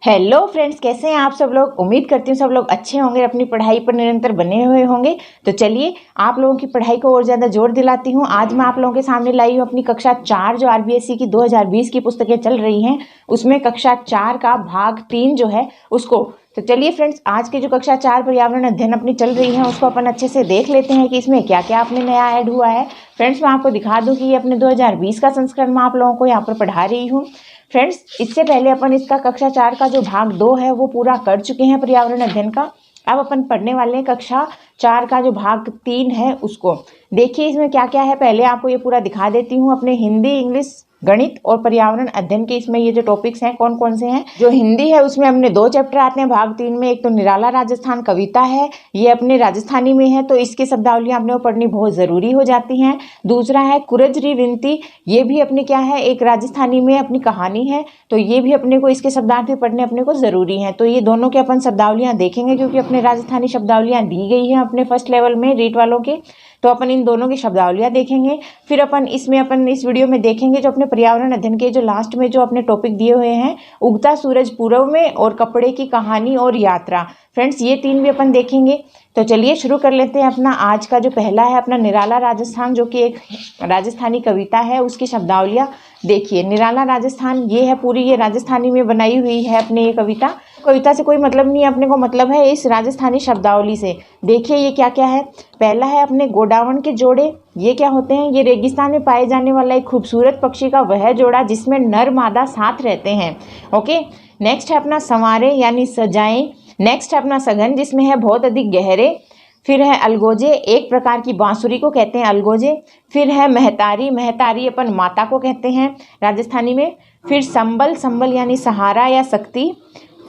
Hello friends, कैसे हैं आप सब लोग। उम्मीद करती हूँ सब लोग अच्छे होंगे, अपनी पढ़ाई पर निरंतर बने हुए होंगे। तो चलिए आप लोगों की पढ़ाई को और ज़्यादा जोर दिलाती हूँ। आज मैं आप लोगों के सामने लाई हूँ अपनी कक्षा 4 जो आरबीएसई की 2020 की पुस्तकें चल रही हैं, उसमें कक्षा 4 का भाग 3 जो है उसको। तो चलिए फ्रेंड्स, आज की जो कक्षा 4 पर्यावरण अध्ययन अपनी चल रही है उसको अपन अच्छे से देख लेते हैं कि इसमें क्या क्या अपने नया ऐड हुआ है। फ्रेंड्स, मैं आपको दिखा दूँ कि ये अपने 2020 का संस्करण मैं आप लोगों को यहाँ पर पढ़ा रही हूँ। फ्रेंड्स, इससे पहले अपन इसका कक्षा 4 का जो भाग 2 है वो पूरा कर चुके हैं पर्यावरण अध्ययन का। अब अपन पढ़ने वाले हैं कक्षा 4 का जो भाग 3 है उसको। देखिए इसमें क्या क्या है, पहले आपको ये पूरा दिखा देती हूँ। अपने हिंदी, इंग्लिश, गणित और पर्यावरण अध्ययन के इसमें ये जो टॉपिक्स हैं कौन कौन से हैं। जो हिंदी है उसमें अपने 2 चैप्टर आते हैं भाग 3 में। एक तो निराला राजस्थान कविता है, ये अपने राजस्थानी में है तो इसकी शब्दावलियां अपने को पढ़नी बहुत ज़रूरी हो जाती हैं। दूसरा है कुरजरी विनती, ये भी अपने क्या है, एक राजस्थानी में अपनी कहानी है तो ये भी अपने को इसके शब्दार्थ भी पढ़ने अपने को ज़रूरी हैं। तो ये दोनों के अपन शब्दावलियां देखेंगे क्योंकि अपने राजस्थानी शब्दावलियां दी गई हैं अपने फर्स्ट लेवल में रीट वालों के। तो अपन इन दोनों की शब्दावलियां देखेंगे। फिर अपन इस वीडियो में देखेंगे जो अपने पर्यावरण अध्ययन के जो लास्ट में जो अपने टॉपिक दिए हुए हैं, उगता सूरज पूर्व में और कपड़े की कहानी और यात्रा। फ्रेंड्स, ये 3 भी अपन देखेंगे। तो चलिए शुरू कर लेते हैं। अपना आज का जो पहला है अपना निराला राजस्थान, जो कि एक राजस्थानी कविता है, उसकी शब्दावलियां देखिए। निराला राजस्थान ये है पूरी, ये राजस्थानी में बनाई हुई है अपने ये कविता। कविता से कोई मतलब नहीं है अपने को, मतलब है इस राजस्थानी शब्दावली से। देखिए ये क्या क्या है। पहला है अपने गोडावण के जोड़े, ये क्या होते हैं, ये रेगिस्तान में पाए जाने वाला एक खूबसूरत पक्षी का वह जोड़ा जिसमें नर मादा साथ रहते हैं। ओके। नेक्स्ट है अपना संवारे यानी सजाएं। नेक्स्ट है अपना सघन, जिसमें है बहुत अधिक गहरे। फिर है अलगोजे, एक प्रकार की बांसुरी को कहते हैं अलगोजे। फिर है महतारी, महतारी अपन माता को कहते हैं राजस्थानी में। फिर संबल, संबल यानी सहारा या शक्ति।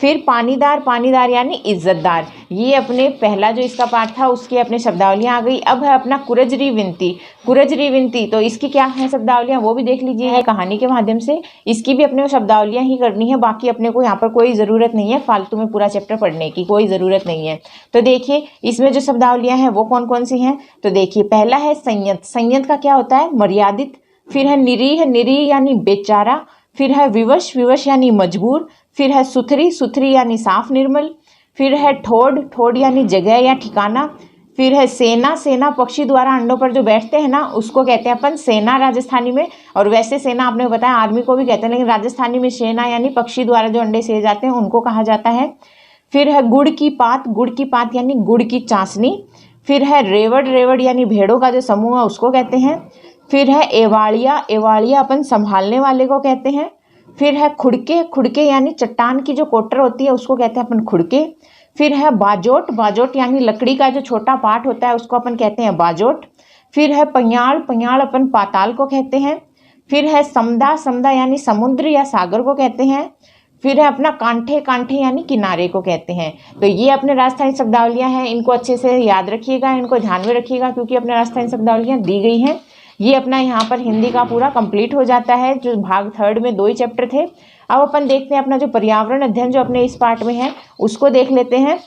फिर पानीदार, पानीदार यानी इज्जतदार। ये अपने पहला जो इसका पार्ट था उसकी अपने शब्दावलियां आ गई। अब है अपना कुरजरी विनती। कुरजरी विनती तो इसकी क्या है शब्दावलियां वो भी देख लीजिए है कहानी के माध्यम से। इसकी भी अपने शब्दावलियां ही करनी है, बाकी अपने को यहाँ पर कोई ज़रूरत नहीं है फालतू में पूरा चैप्टर पढ़ने की, कोई ज़रूरत नहीं है। तो देखिए इसमें जो शब्दावलियां हैं वो कौन कौन सी हैं। तो देखिए पहला है संयत। संयत का क्या होता है, मर्यादित। फिर है निरीह, निरीह यानी बेचारा। फिर है विवश, विवश यानी मजबूर। फिर है सुथरी, सुथरी यानी साफ निर्मल। फिर है ठोड, ठोड यानी जगह या ठिकाना। फिर है सेना, सेना पक्षी द्वारा अंडों पर जो बैठते हैं ना उसको कहते हैं अपन सेना राजस्थानी में। और वैसे सेना आपने बताया आर्मी को भी कहते हैं, लेकिन राजस्थानी में सेना यानी पक्षी द्वारा जो अंडे सेए जाते हैं उनको कहा जाता है। फिर है गुड़ की पात, गुड़ की पात यानी गुड़ की चाशनी। फिर है रेवड़, रेवड़ यानी भेड़ों का जो समूह है उसको कहते हैं। फिर है एवाड़िया, एवाड़िया अपन संभालने वाले को कहते हैं। फिर है खुड़के, खुड़के यानी चट्टान की जो कोटर होती है उसको कहते हैं अपन खुड़के। फिर है बाजोट, बाजोट यानी लकड़ी का जो छोटा पार्ट होता है उसको अपन कहते हैं बाजोट। फिर है पयाड़, पयाड़ अपन पाताल को कहते हैं। फिर है समदा, समदा यानी समुद्र या सागर को कहते हैं। फिर है अपना कांठे, कांठे यानी किनारे को कहते हैं। तो ये अपने राजस्थानी शब्दावलियां हैं, इनको अच्छे से याद रखिएगा, इनको ध्यान में रखिएगा क्योंकि अपने राजस्थानी शब्दावलियां दी गई हैं। ये अपना यहाँ पर हिंदी का पूरा कंप्लीट हो जाता है। जो भाग 3 में 2 ही चैप्टर थे। अब अपन देखते हैं अपना जो पर्यावरण अध्ययन जो अपने इस पार्ट में है उसको देख लेते हैं।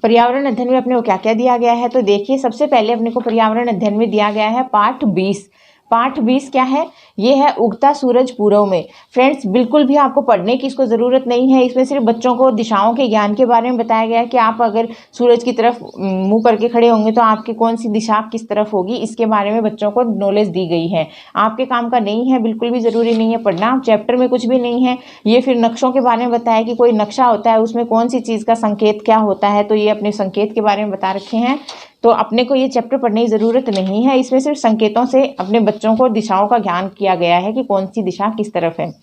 पर्यावरण अध्ययन में अपने को क्या क्या दिया गया है। तो देखिए सबसे पहले अपने को पर्यावरण अध्ययन में दिया गया है पाठ 20। पाठ 20 क्या है, ये है उगता सूरज पूर्व में। फ्रेंड्स, बिल्कुल भी आपको पढ़ने की इसको ज़रूरत नहीं है। इसमें सिर्फ बच्चों को दिशाओं के ज्ञान के बारे में बताया गया है कि आप अगर सूरज की तरफ मुंह करके खड़े होंगे तो आपकी कौन सी दिशा किस तरफ होगी, इसके बारे में बच्चों को नॉलेज दी गई है। आपके काम का नहीं है, बिल्कुल भी ज़रूरी नहीं है पढ़ना, चैप्टर में कुछ भी नहीं है। ये फिर नक्शों के बारे में बताया कि कोई नक्शा होता है उसमें कौन सी चीज़ का संकेत क्या होता है, तो ये अपने संकेत के बारे में बता रखे हैं। तो अपने को ये चैप्टर पढ़ने की ज़रूरत नहीं है, इसमें सिर्फ संकेतों से अपने बच्चों को दिशाओं का ज्ञान किया गया है कि कौन सी दिशा किस तरफ है।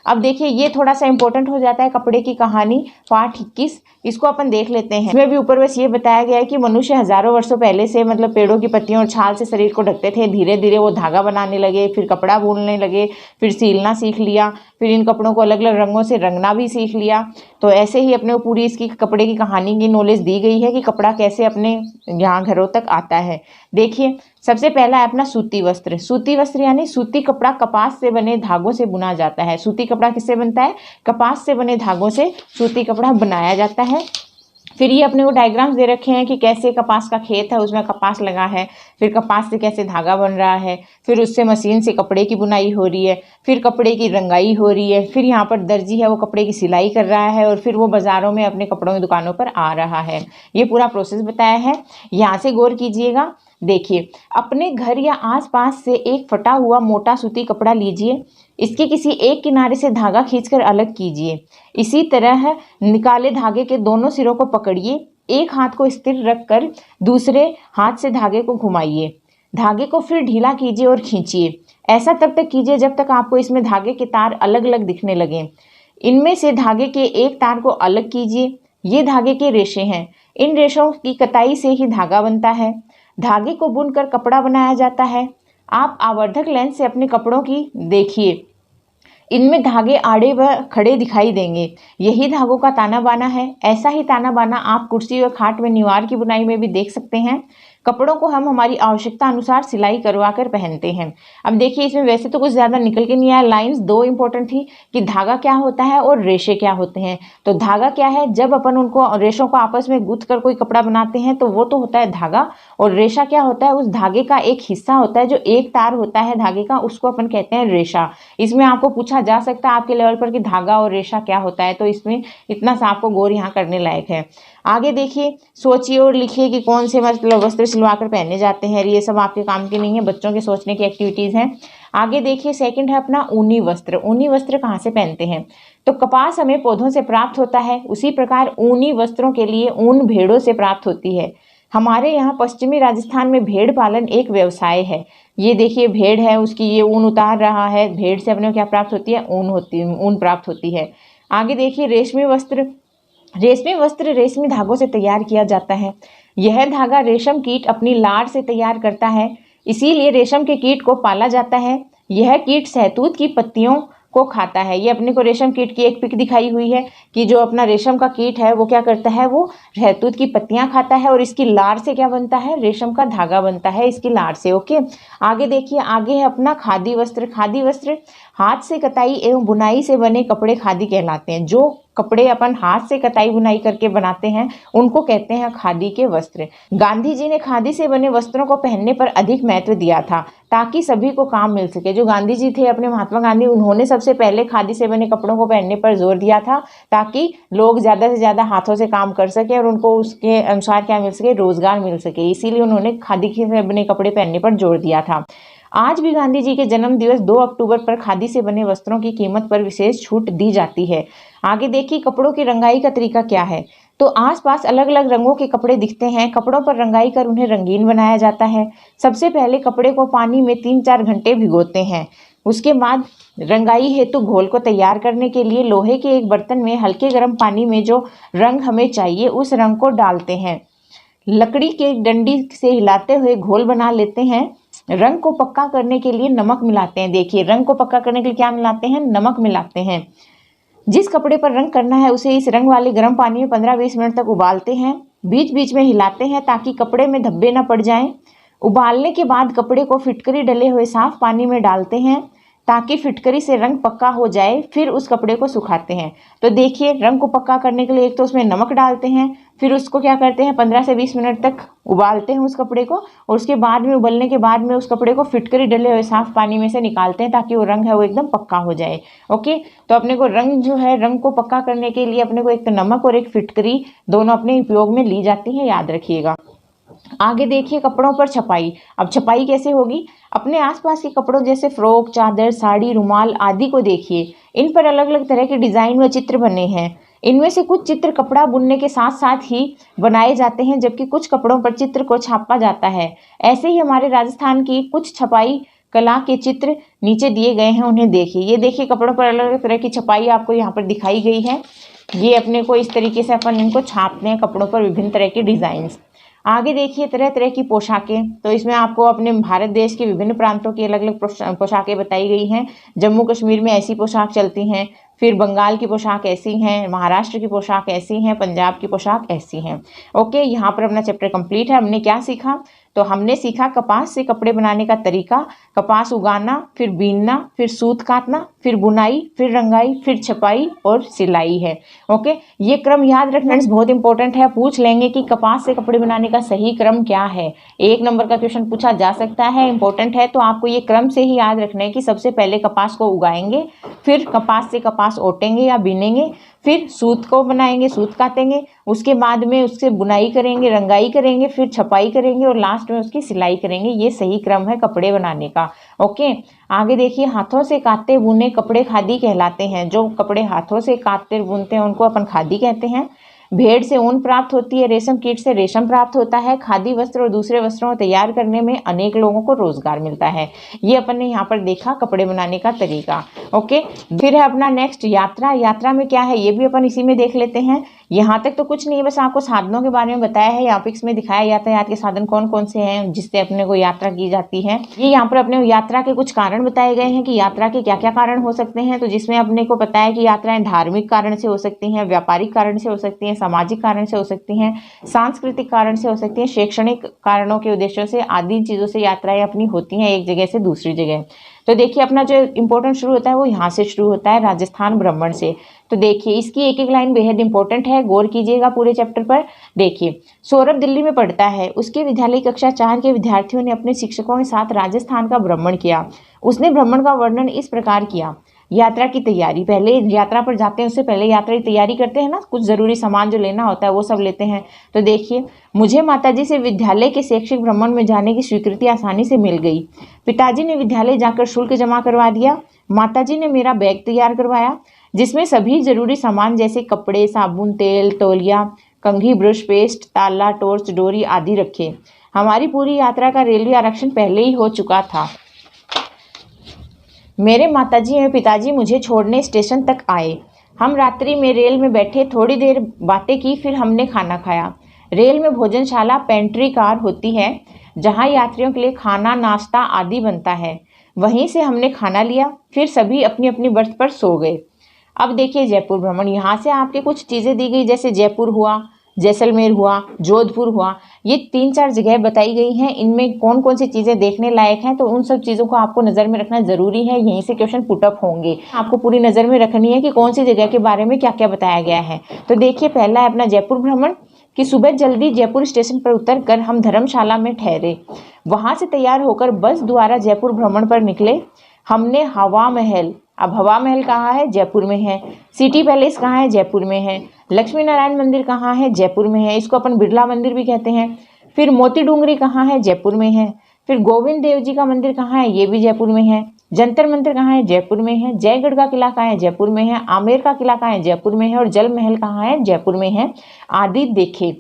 अब देखिए ये थोड़ा सा इंपॉर्टेंट हो जाता है, कपड़े की कहानी पाठ 21, इसको अपन देख लेते हैं। इसमें भी ऊपर बस ये बताया गया है कि मनुष्य हजारों वर्षों पहले से मतलब पेड़ों की पत्तियों और छाल से शरीर को ढकते थे। धीरे धीरे वो धागा बनाने लगे, फिर कपड़ा बुनने लगे, फिर सिलना सीख लिया, फिर इन कपड़ों को अलग अलग रंगों से रंगना भी सीख लिया। तो ऐसे ही अपने को पूरी इसकी कपड़े की कहानी की नॉलेज दी गई है कि कपड़ा कैसे अपने यहाँ घरों तक आता है। देखिए सबसे पहला है अपना सूती वस्त्र। सूती वस्त्र यानी सूती कपड़ा कपास से बने धागों से बुना जाता है। सूती कपड़ा किससे बनता है, कपास से बने धागों से सूती कपड़ा बनाया जाता है। फिर ये अपने को डायग्राम्स दे रखे हैं कि कैसे कपास का खेत है, उसमें कपास लगा है, फिर कपास से कैसे धागा बन रहा है, फिर उससे मशीन से कपड़े की बुनाई हो रही है, फिर कपड़े की रंगाई हो रही है, फिर यहाँ पर दर्जी है वो कपड़े की सिलाई कर रहा है और फिर वो बाज़ारों में अपने कपड़ों की दुकानों पर आ रहा है। ये पूरा प्रोसेस बताया है, यहाँ से गौर कीजिएगा। देखिए, अपने घर या आसपास से एक फटा हुआ मोटा सूती कपड़ा लीजिए, इसके किसी एक किनारे से धागा खींचकर अलग कीजिए। इसी तरह निकाले धागे के दोनों सिरों को पकड़िए, एक हाथ को स्थिर रखकर दूसरे हाथ से धागे को घुमाइए। धागे को फिर ढीला कीजिए और खींचिए। ऐसा तब तक कीजिए जब तक आपको इसमें धागे के तार अलग अलग दिखने लगें। इनमें से धागे के एक तार को अलग कीजिए। ये धागे के रेशे हैं। इन रेशों की कताई से ही धागा बनता है। धागे को बुनकर कपड़ा बनाया जाता है। आप आवर्धक लेंस से अपने कपड़ों की देखिए, इनमें धागे आड़े व खड़े दिखाई देंगे। यही धागों का ताना बाना है। ऐसा ही ताना बाना आप कुर्सी और खाट में निवार की बुनाई में भी देख सकते हैं। कपड़ों को हम हमारी आवश्यकता अनुसार सिलाई करवा कर पहनते हैं। अब देखिए, इसमें वैसे तो कुछ ज़्यादा निकल के नहीं आया, लाइंस दो इंपॉर्टेंट थी कि धागा क्या होता है और रेशे क्या होते हैं। तो धागा क्या है, जब अपन उनको रेशों को आपस में गूंथ कर कोई कपड़ा बनाते हैं तो वो तो होता है धागा, और रेशा क्या होता है, उस धागे का एक हिस्सा होता है, जो एक तार होता है धागे का, उसको अपन कहते हैं रेशा। इसमें आपको पूछा जा सकता है आपके लेवल पर कि धागा और रेशा क्या होता है, तो इसमें इतना सा आपको गौर यहाँ करने लायक है। आगे देखिए, सोचिए और लिखिए कि कौन से मतलब वस्त्र सिलवा कर पहने जाते हैं। ये सब आपके काम के नहीं है, बच्चों के सोचने की एक्टिविटीज़ हैं। आगे देखिए, सेकंड है अपना ऊनी वस्त्र। ऊनी वस्त्र कहाँ से पहनते हैं, तो कपास हमें पौधों से प्राप्त होता है, उसी प्रकार ऊनी वस्त्रों के लिए ऊन भेड़ों से प्राप्त होती है। हमारे यहाँ पश्चिमी राजस्थान में भेड़ पालन एक व्यवसाय है। ये देखिए, भेड़ है, उसकी ये ऊन उतार रहा है। भेड़ से अपने को क्या प्राप्त होती है, ऊन प्राप्त होती है। आगे देखिए, रेशमी वस्त्र। रेशमी वस्त्र रेशमी धागों से तैयार किया जाता है। यह धागा रेशम कीट अपनी लार से तैयार करता है, इसीलिए रेशम के कीट को पाला जाता है। यह कीट शहतूत की पत्तियों को खाता है। ये अपने को रेशम कीट की एक पिक दिखाई हुई है कि जो अपना रेशम का कीट है वो क्या करता है, वो शहतूत की पत्तियां खाता है और इसकी लार से क्या बनता है, रेशम का धागा बनता है इसकी लार से। ओके, आगे देखिए, आगे है अपना खादी वस्त्र। खादी वस्त्र हाथ से कताई एवं बुनाई से बने कपड़े खादी कहलाते हैं। जो कपड़े अपन हाथ से कताई बुनाई करके बनाते हैं उनको कहते हैं खादी के वस्त्र। गांधी जी ने खादी से बने वस्त्रों को पहनने पर अधिक महत्व दिया था ताकि सभी को काम मिल सके। जो गांधी जी थे अपने महात्मा गांधी, उन्होंने सबसे पहले खादी से बने कपड़ों को पहनने पर जोर दिया था ताकि लोग ज़्यादा से ज़्यादा हाथों से काम कर सके और उनको उसके अनुसार क्या मिल सके, रोजगार मिल सके। इसीलिए उन्होंने खादी से बने कपड़े पहनने पर जोर दिया था। आज भी गांधी जी के जन्म दिवस 2 अक्टूबर पर खादी से बने वस्त्रों की कीमत पर विशेष छूट दी जाती है। आगे देखिए, कपड़ों की रंगाई का तरीका क्या है। तो आसपास अलग अलग रंगों के कपड़े दिखते हैं। कपड़ों पर रंगाई कर उन्हें रंगीन बनाया जाता है। सबसे पहले कपड़े को पानी में 3-4 घंटे भिगोते हैं। उसके बाद रंगाई हेतु घोल को तैयार करने के लिए लोहे के एक बर्तन में हल्के गर्म पानी में जो रंग हमें चाहिए उस रंग को डालते हैं। लकड़ी के डंडी से हिलाते हुए घोल बना लेते हैं। रंग को पक्का करने के लिए नमक मिलाते हैं। देखिए, रंग को पक्का करने के लिए क्या मिलाते हैं, नमक मिलाते हैं। जिस कपड़े पर रंग करना है उसे इस रंग वाले गर्म पानी में 15-20 मिनट तक उबालते हैं। बीच बीच में हिलाते हैं ताकि कपड़े में धब्बे न पड़ जाएं। उबालने के बाद कपड़े को फिटकरी डले हुए साफ पानी में डालते हैं ताकि फिटकरी से रंग पक्का हो जाए। फिर उस कपड़े को सुखाते हैं। तो देखिए, रंग को पक्का करने के लिए एक तो उसमें नमक डालते हैं, फिर उसको क्या करते हैं 15 से 20 मिनट तक उबालते हैं उस कपड़े को, और उसके बाद में उबलने के बाद में उस कपड़े को फिटकरी डले हुए साफ पानी में से निकालते हैं ताकि वो रंग है वो एकदम पक्का हो जाए। ओके, तो अपने को रंग जो है, रंग को पक्का करने के लिए अपने को एक तो नमक और एक फिटकरी दोनों अपने उपयोग में ली जाती है, याद रखिएगा। आगे देखिए, कपड़ों पर छपाई। अब छपाई कैसे होगी, अपने आसपास के कपड़ों जैसे फ्रॉक, चादर, साड़ी, रुमाल आदि को देखिए। इन पर अलग अलग तरह के डिजाइन व चित्र बने हैं। इनमें से कुछ चित्र कपड़ा बुनने के साथ साथ ही बनाए जाते हैं, जबकि कुछ कपड़ों पर चित्र को छापा जाता है। ऐसे ही हमारे राजस्थान की कुछ छपाई कला के चित्र नीचे दिए गए हैं, उन्हें देखिए। ये देखिए, कपड़ों पर अलग अलग तरह की छपाई आपको यहाँ पर दिखाई गई है। ये अपने को इस तरीके से अपन इनको छापते हैं कपड़ों पर, विभिन्न तरह के डिजाइन। आगे देखिए, तरह तरह की पोशाकें। तो इसमें आपको अपने भारत देश के विभिन्न प्रांतों की अलग अलग पोशाकें बताई गई हैं। जम्मू कश्मीर में ऐसी पोशाक चलती हैं, फिर बंगाल की पोशाक ऐसी हैं, महाराष्ट्र की पोशाक ऐसी हैं, पंजाब की पोशाक ऐसी हैं। ओके, यहाँ पर अपना चैप्टर कंप्लीट है। हमने क्या सीखा, तो हमने सीखा कपास से कपड़े बनाने का तरीका, कपास उगाना, फिर बीनना, फिर सूत काटना, फिर बुनाई, फिर रंगाई, फिर छपाई और सिलाई है। ओके, ये क्रम याद रखना फ्रेंड्स, बहुत इंपॉर्टेंट है। पूछ लेंगे कि कपास से कपड़े बनाने का सही क्रम क्या है, 1 नंबर का क्वेश्चन पूछा जा सकता है, इंपॉर्टेंट है। तो आपको ये क्रम से ही याद रखना है कि सबसे पहले कपास को उगाएंगे, फिर कपास से कपास ओटेंगे या बीनेंगे, फिर सूत को बनाएंगे, सूत काटेंगे, उसके बाद में उससे बुनाई करेंगे, रंगाई करेंगे, फिर छपाई करेंगे और लास्ट में उसकी सिलाई करेंगे। ये सही क्रम है कपड़े बनाने का। ओके, आगे देखिए, हाथों से काते बुने कपड़े खादी कहलाते हैं। जो कपड़े हाथों से काटते बुनते हैं उनको अपन खादी कहते हैं। भेड़ से ऊन प्राप्त होती है, रेशम कीट से रेशम प्राप्त होता है। खादी वस्त्र और दूसरे वस्त्रों को तैयार करने में अनेक लोगों को रोजगार मिलता है। ये अपन ने यहाँ पर देखा कपड़े बनाने का तरीका। ओके, फिर है अपना नेक्स्ट यात्रा। यात्रा में क्या है ये भी अपन इसी में देख लेते हैं। यहाँ तक तो कुछ नहीं है, बस आपको साधनों के बारे में बताया है। यहाँ पे इसमें दिखाया यातायात के साधन कौन कौन से हैं जिससे अपने को यात्रा की जाती है। ये यहाँ पर अपने यात्रा के कुछ कारण बताए गए हैं कि यात्रा के क्या क्या कारण हो सकते हैं। तो जिसमें अपने को पता है कि यात्राएं धार्मिक कारण से हो सकती हैं, व्यापारिक कारण से हो सकती हैं, सामाजिक कारण से हो सकती हैं, सांस्कृतिक कारण से हो सकती हैं, शैक्षणिक कारणों के उद्देश्यों से, आदि चीजों से यात्राएं अपनी होती हैं एक जगह से दूसरी जगह। तो देखिए, अपना जो इंपॉर्टेंट शुरू होता है वो यहाँ से शुरू होता है, राजस्थान भ्रमण से। तो देखिए, इसकी एक एक लाइन बेहद इंपॉर्टेंट है, गौर कीजिएगा पूरे चैप्टर पर। देखिए, सौरभ दिल्ली में पढ़ता है। उसके विद्यालय कक्षा 4 के विद्यार्थियों ने अपने शिक्षकों के साथ राजस्थान का भ्रमण किया। उसने भ्रमण का वर्णन इस प्रकार किया। यात्रा की तैयारी, पहले यात्रा पर जाते हैं उससे पहले यात्रा की तैयारी करते हैं ना, कुछ जरूरी सामान जो लेना होता है वो सब लेते हैं। तो देखिए, मुझे माताजी से विद्यालय के शैक्षिक भ्रमण में जाने की स्वीकृति आसानी से मिल गई। पिताजी ने विद्यालय जाकर शुल्क जमा करवा दिया। माताजी ने मेरा बैग तैयार करवाया जिसमें सभी जरूरी सामान जैसे कपड़े, साबुन, तेल, तौलिया, कंघी, ब्रश, पेस्ट, ताला, टॉर्च, डोरी आदि रखे। हमारी पूरी यात्रा का रेलवे आरक्षण पहले ही हो चुका था। मेरे माताजी एवं पिताजी मुझे छोड़ने स्टेशन तक आए। हम रात्रि में रेल में बैठे, थोड़ी देर बातें की, फिर हमने खाना खाया। रेल में भोजनशाला पेंट्री कार होती है जहां यात्रियों के लिए खाना, नाश्ता आदि बनता है। वहीं से हमने खाना लिया, फिर सभी अपनी अपनी बर्थ पर सो गए। अब देखिए जयपुर भ्रमण, यहाँ से आपके कुछ चीज़ें दी गई, जैसे जयपुर हुआ, जैसलमेर हुआ, जोधपुर हुआ। ये 3-4 जगह बताई गई हैं। इनमें कौन कौन सी चीज़ें देखने लायक हैं, तो उन सब चीज़ों को आपको नज़र में रखना जरूरी है। यहीं से क्वेश्चन पुटअप होंगे, आपको पूरी नज़र में रखनी है कि कौन सी जगह के बारे में क्या क्या बताया गया है। तो देखिए, पहला है अपना जयपुर भ्रमण कि सुबह जल्दी जयपुर स्टेशन पर उतरकर हम धर्मशाला में ठहरे। वहां से तैयार होकर बस द्वारा जयपुर भ्रमण पर निकले। हमने हवा महल, अब हवा महल कहाँ है? जयपुर में है। सिटी पैलेस कहाँ है? जयपुर में है। लक्ष्मी नारायण मंदिर कहाँ है? जयपुर में है, इसको अपन बिरला मंदिर भी कहते हैं। फिर मोती डूंगरी कहाँ है? जयपुर में है। फिर गोविंद देव जी का मंदिर कहाँ है? ये भी जयपुर में है। जंतर मंदिर कहाँ है? जयपुर में है। जयगढ़ का किला कहाँ है? जयपुर में है। आमेर का किला कहाँ है? जयपुर में है। और जल महल कहाँ है? जयपुर में है। आदि देखे।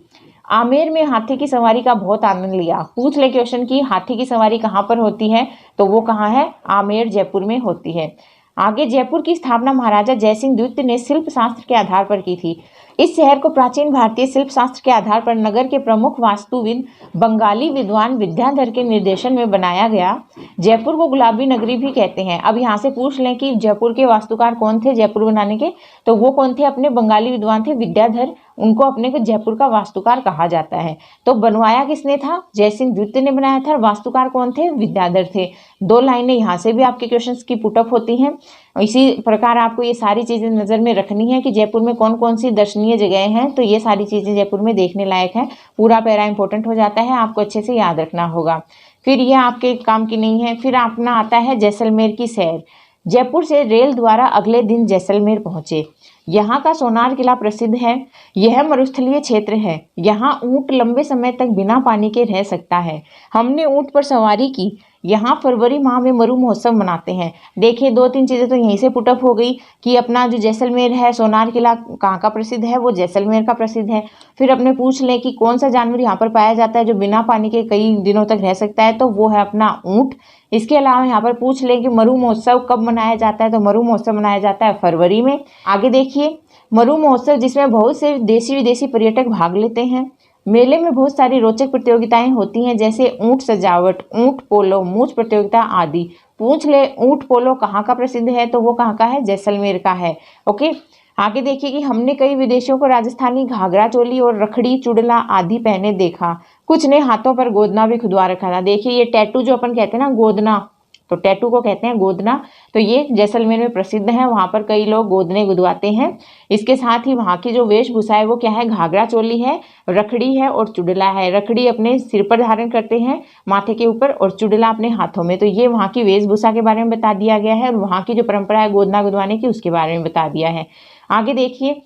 आमेर में हाथी की सवारी का बहुत आनंद लिया। पूछ ले क्वेश्चन की हाथी की सवारी कहाँ पर होती है, तो वो कहाँ है? आमेर, जयपुर में होती है। आगे, जयपुर की स्थापना महाराजा जयसिंह द्वितीय ने शिल्प शास्त्र के आधार पर की थी। इस शहर को प्राचीन भारतीय शिल्प शास्त्र के आधार पर नगर के प्रमुख वास्तुविद बंगाली विद्वान विद्याधर के निर्देशन में बनाया गया। जयपुर को गुलाबी नगरी भी कहते हैं। अब यहाँ से पूछ लें कि जयपुर के वास्तुकार कौन थे जयपुर बनाने के, तो वो कौन थे? अपने बंगाली विद्वान थे विद्याधर। उनको अपने को जयपुर का वास्तुकार कहा जाता है। तो बनवाया किसने था? जयसिंह द्वितीय ने बनाया था। वास्तुकार कौन थे? विद्याधर थे। 2 लाइनें यहाँ से भी आपके क्वेश्चंस की पुटअप होती हैं। इसी प्रकार आपको ये सारी चीजें नजर में रखनी है कि जयपुर में कौन कौन सी दर्शनीय जगह हैं। तो ये सारी चीजें जयपुर में देखने लायक है। पूरा पैरा इंपॉर्टेंट हो जाता है, आपको अच्छे से याद रखना होगा। फिर ये आपके काम की नहीं है। फिर अपना आता है जैसलमेर की सैर। जयपुर से रेल द्वारा अगले दिन जैसलमेर पहुंचे। यहाँ का सोनार किला प्रसिद्ध है। यह मरुस्थलीय क्षेत्र है। यहाँ ऊंट लंबे समय तक बिना पानी के रह सकता है। हमने ऊंट पर सवारी की। यहाँ फरवरी माह में मरु महोत्सव मनाते हैं। देखिए, 2-3 चीज़ें तो यहीं से पुटअप हो गई कि अपना जो जैसलमेर है, सोनार किला कहाँ का प्रसिद्ध है? वो जैसलमेर का प्रसिद्ध है। फिर अपने पूछ लें कि कौन सा जानवर यहाँ पर पाया जाता है जो बिना पानी के कई दिनों तक रह सकता है, तो वो है अपना ऊँट। इसके अलावा यहाँ पर पूछ लें कि मरु महोत्सव कब मनाया जाता है, तो मरु महोत्सव मनाया जाता है फरवरी में। आगे देखिए, मरु महोत्सव जिसमें बहुत से देशी विदेशी पर्यटक भाग लेते हैं। मेले में बहुत सारी रोचक प्रतियोगिताएं होती हैं, जैसे ऊंट सजावट, ऊंट पोलो, मूंछ प्रतियोगिता आदि। पूछ ले ऊंट पोलो कहाँ का प्रसिद्ध है, तो वो कहाँ का है? जैसलमेर का है। ओके, आगे देखिए कि हमने कई विदेशियों को राजस्थानी घाघरा चोली और रखड़ी चुड़ला आदि पहने देखा, कुछ ने हाथों पर गोदना भी खुदवा रखा था। देखिए ये टैटू जो अपन कहते हैं ना गोदना, तो टैटू को कहते हैं गोदना, तो ये जैसलमेर में प्रसिद्ध है, वहाँ पर कई लोग गोदने गुदवाते हैं। इसके साथ ही वहाँ की जो वेशभूषा है वो क्या है, घाघरा चोली है, रखड़ी है और चुड़ला है। रखड़ी अपने सिर पर धारण करते हैं माथे के ऊपर और चुड़ला अपने हाथों में। तो ये वहाँ की वेशभूषा के बारे में बता दिया गया है और वहाँ की जो परंपरा है गोदना गुदवाने की उसके बारे में बता दिया है। आगे देखिए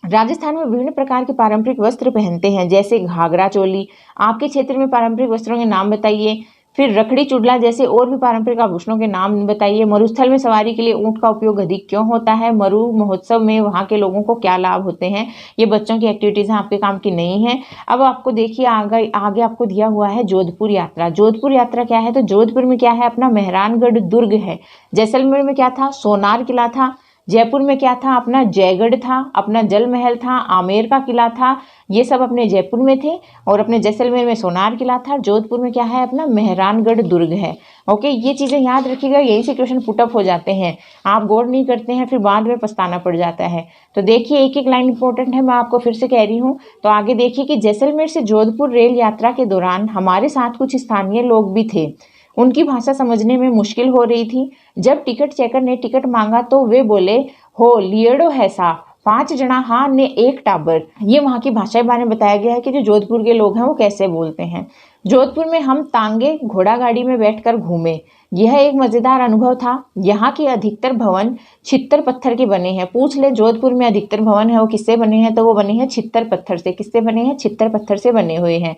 राजस्थान में विभिन्न प्रकार के पारंपरिक वस्त्र पहनते हैं, जैसे घाघरा चोली। आपके क्षेत्र में पारंपरिक वस्त्रों के नाम बताइए। फिर रखड़ी चुड़ला जैसे और भी पारंपरिक आभूषणों के नाम बताइए। मरुस्थल में सवारी के लिए ऊंट का उपयोग अधिक क्यों होता है? मरु महोत्सव में वहाँ के लोगों को क्या लाभ होते हैं? ये बच्चों की एक्टिविटीज हैं, आपके काम की नहीं है। अब आपको देखिए आगे आपको दिया हुआ है जोधपुर यात्रा। जोधपुर यात्रा क्या है? तो जोधपुर में क्या है, अपना मेहरानगढ़ दुर्ग है। जैसलमेर में क्या था, सोनार किला था। जयपुर में क्या था, अपना जयगढ़ था, अपना जल महल था, आमेर का किला था, ये सब अपने जयपुर में थे। और अपने जैसलमेर में सोनार किला था। जोधपुर में क्या है, अपना मेहरानगढ़ दुर्ग है। ओके, ये चीज़ें याद रखिएगा, यही से क्वेश्चन पुटअप हो जाते हैं। आप गौर नहीं करते हैं, फिर बाद में पछताना पड़ जाता है। तो देखिए एक एक लाइन इंपॉर्टेंट है, मैं आपको फिर से कह रही हूँ। तो आगे देखिए कि जैसलमेर से जोधपुर रेल यात्रा के दौरान हमारे साथ कुछ स्थानीय लोग भी थे। उनकी भाषा समझने में मुश्किल हो रही थी। जब टिकट चेकर ने टिकट मांगा तो वे बोले, हो लियड़ो है सा 5 जना हाँ ने 1 टाबर। ये वहाँ की भाषा के बारे में बताया गया है कि जो जोधपुर के लोग हैं वो कैसे बोलते हैं। जोधपुर में हम तांगे घोड़ा गाड़ी में बैठकर घूमे। यह एक मजेदार अनुभव था। यहाँ के अधिकतर भवन छित्तर पत्थर के बने हैं। पूछ ले जोधपुर में अधिकतर भवन है वो किससे बने हैं? तो वो बने हैं छित्तर पत्थर से। किससे बने हैं? छित्तर पत्थर से बने हुए हैं।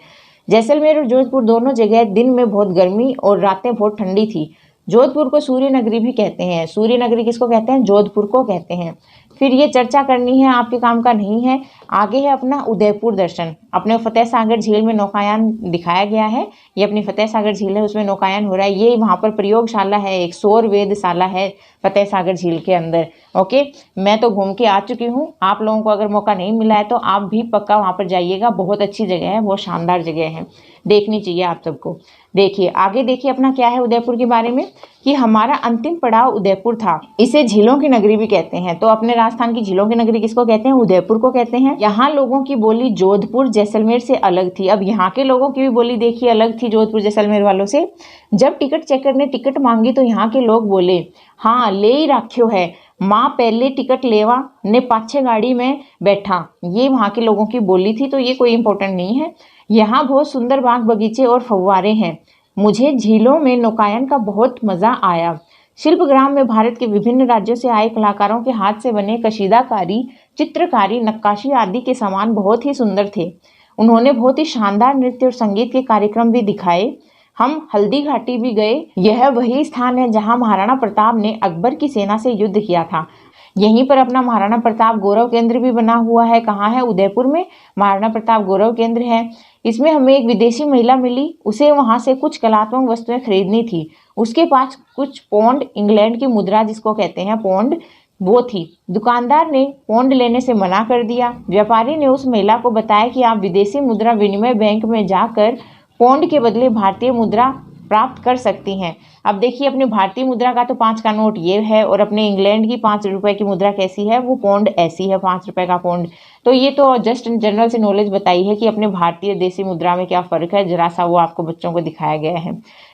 जैसलमेर और जोधपुर दोनों जगह दिन में बहुत गर्मी और रातें बहुत ठंडी थी। जोधपुर को सूर्य नगरी भी कहते हैं। सूर्य नगरी किसको कहते हैं? जोधपुर को कहते हैं। फिर ये चर्चा करनी है, आपके काम का नहीं है। आगे है अपना उदयपुर दर्शन। अपने फतेह सागर झील में नौकायान दिखाया गया है। ये अपनी फतेह सागर झील है, उसमें नौकायान हो रहा है। ये वहाँ पर प्रयोगशाला है, एक सौर वेधशाला है फतेह सागर झील के अंदर। ओके, मैं तो घूम के आ चुकी हूँ। आप लोगों को अगर मौका नहीं मिला है तो आप भी पक्का वहाँ पर जाइएगा। बहुत अच्छी जगह है, बहुत शानदार जगह है, देखनी चाहिए आप सबको। देखिए आगे देखिए अपना क्या है उदयपुर के बारे में, कि हमारा अंतिम पड़ाव उदयपुर था। इसे झीलों की नगरी भी कहते हैं। तो अपने राजस्थान की झीलों की नगरी किसको कहते हैं? उदयपुर को कहते हैं। यहाँ लोगों की बोली जोधपुर जैसलमेर से अलग थी। अब यहाँ के लोगों की भी बोली देखिए अलग थी जोधपुर जैसलमेर वालों से। जब टिकट चेकर ने टिकट मांगी तो यहाँ के लोग बोले, हाँ ले ही राख्यो है, माँ पहले टिकट लेवा ने पाछे गाड़ी में बैठा। ये वहाँ के लोगों की बोली थी, तो ये कोई इंपॉर्टेंट नहीं है। यहाँ बहुत सुंदर बाग बगीचे और फव्वारे हैं। मुझे झीलों में नौकायन का बहुत मजा आया। शिल्पग्राम में भारत के विभिन्न राज्यों से आए कलाकारों के हाथ से बने कशीदाकारी, चित्रकारी, नक्काशी आदि के सामान बहुत ही सुंदर थे। उन्होंने बहुत ही शानदार नृत्य और संगीत के कार्यक्रम भी दिखाए। हम हल्दी घाटी भी गए। यह वही स्थान है जहां महाराणा प्रताप ने अकबर की सेना से युद्ध किया था। यहीं पर अपना महाराणा प्रताप गौरव केंद्र भी बना हुआ है। कहाँ है? उदयपुर में महाराणा प्रताप गौरव केंद्र है। इसमें हमें एक विदेशी महिला मिली, उसे वहां से कुछ कलात्मक वस्तुएं खरीदनी थी। उसके पास कुछ पौंड, इंग्लैंड की मुद्रा जिसको कहते हैं पौंड, वो थी। दुकानदार ने पौंड लेने से मना कर दिया। व्यापारी ने उस महिला को बताया कि आप विदेशी मुद्रा विनिमय बैंक में जाकर पौंड के बदले भारतीय मुद्रा प्राप्त कर सकती हैं। अब देखिए अपने भारतीय मुद्रा का तो 5 का नोट ये है और अपने इंग्लैंड की 5 रुपए की मुद्रा कैसी है? वो पौंड ऐसी है, 5 रुपए का पौंड। तो ये तो जस्ट जनरल से नॉलेज बताई है कि अपने भारतीय देसी मुद्रा में क्या फ़र्क है, जरा सा वो आपको बच्चों को दिखाया गया है।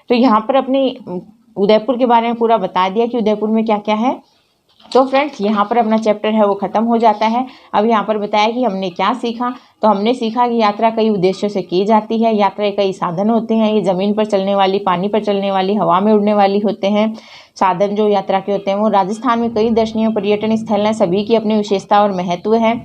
तो यहाँ पर अपने उदयपुर के बारे में पूरा बता दिया कि उदयपुर में क्या क्या है। तो फ्रेंड्स यहाँ पर अपना चैप्टर है वो ख़त्म हो जाता है। अब यहाँ पर बताया कि हमने क्या सीखा। तो हमने सीखा कि यात्रा कई उद्देश्यों से की जाती है। यात्रा के कई साधन होते हैं। ये ज़मीन पर चलने वाली, पानी पर चलने वाली, हवा में उड़ने वाली होते हैं। साधन जो यात्रा के होते हैं वो राजस्थान में कई दर्शनीय पर्यटन स्थल हैं। सभी की अपनी विशेषता और महत्व है।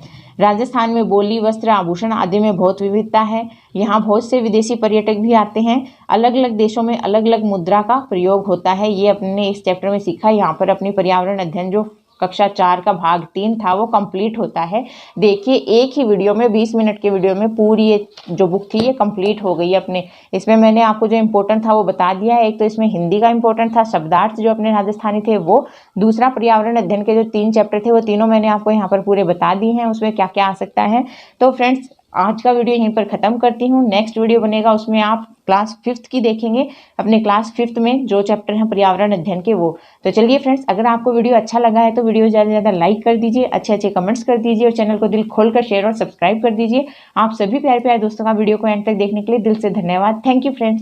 राजस्थान में बोली, वस्त्र, आभूषण आदि में बहुत विविधता है। यहाँ बहुत से विदेशी पर्यटक भी आते हैं। अलग अलग देशों में अलग अलग मुद्रा का प्रयोग होता है। ये अपने इस चैप्टर में सीखा। यहाँ पर अपनी पर्यावरण अध्ययन जो कक्षा 4 का भाग 3 था वो कंप्लीट होता है। देखिए एक ही वीडियो में 20 मिनट के वीडियो में पूरी ये जो बुक थी ये कंप्लीट हो गई अपने। इसमें मैंने आपको जो इम्पोर्टेंट था वो बता दिया है। एक तो इसमें हिंदी का इम्पोर्टेंट था, शब्दार्थ जो अपने राजस्थानी थे वो, दूसरा पर्यावरण अध्ययन के जो 3 चैप्टर थे वो तीनों मैंने आपको यहाँ पर पूरे बता दिए हैं, उसमें क्या क्या आ सकता है। तो फ्रेंड्स आज का वीडियो यहीं पर ख़त्म करती हूँ। नेक्स्ट वीडियो बनेगा, उसमें आप क्लास 5th की देखेंगे, अपने क्लास 5th में जो चैप्टर है पर्यावरण अध्ययन के वो। तो चलिए फ्रेंड्स, अगर आपको वीडियो अच्छा लगा है तो वीडियो ज़्यादा से ज़्यादा लाइक कर दीजिए, अच्छे अच्छे कमेंट्स कर दीजिए और चैनल को दिल खोलकर शेयर और सब्सक्राइब कर दीजिए। आप सभी प्यारे प्यारे दोस्तों का वीडियो को एंड तक देखने के लिए दिल से धन्यवाद। Thank you friends.